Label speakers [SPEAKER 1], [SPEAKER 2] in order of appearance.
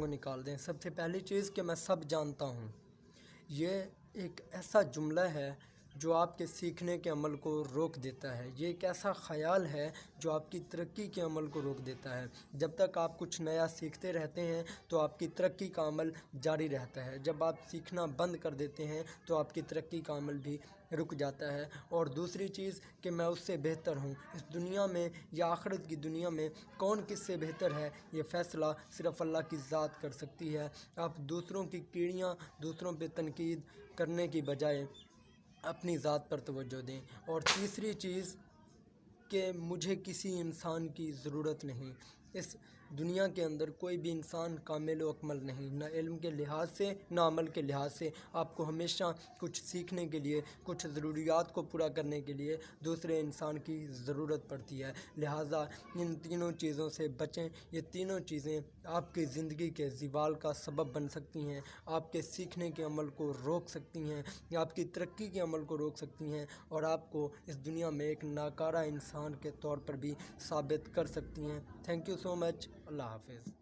[SPEAKER 1] کو نکال دیں۔ سب سے پہلی چیز کہ میں سب جانتا ہوں، یہ ایک ایسا جملہ ہے جو آپ کے سیکھنے کے عمل کو روک دیتا ہے۔ یہ ایک ایسا خیال ہے جو آپ کی ترقی کے عمل کو روک دیتا ہے۔ جب تک آپ کچھ نیا سیکھتے رہتے ہیں تو آپ کی ترقی کا عمل جاری رہتا ہے۔ جب آپ سیکھنا بند کر دیتے ہیں تو آپ کی ترقی کا عمل بھی رک جاتا ہے۔ اور دوسری چیز کہ میں اس سے بہتر ہوں۔ اس دنیا میں یا آخرت کی دنیا میں کون کس سے بہتر ہے، یہ فیصلہ صرف اللہ کی ذات کر سکتی ہے۔ آپ دوسروں کی کیڑیاں، دوسروں پہ تنقید کرنے کی بجائے اپنی ذات پر توجہ دیں۔ اور تیسری چیز کہ مجھے کسی انسان کی ضرورت نہیں۔ اس دنیا کے اندر کوئی بھی انسان کامل و اکمل نہیں، نہ علم کے لحاظ سے نہ عمل کے لحاظ سے۔ آپ کو ہمیشہ کچھ سیکھنے کے لیے، کچھ ضروریات کو پورا کرنے کے لیے دوسرے انسان کی ضرورت پڑتی ہے۔ لہٰذا ان تینوں چیزوں سے بچیں۔ یہ تینوں چیزیں آپ کی زندگی کے زوال کا سبب بن سکتی ہیں، آپ کے سیکھنے کے عمل کو روک سکتی ہیں، یا آپ کی ترقی کے عمل کو روک سکتی ہیں، اور آپ کو اس دنیا میں ایک ناکارہ انسان کے طور پر بھی ثابت کر سکتی ہیں۔ تھینک یو سو مچ۔ اللہ حافظ۔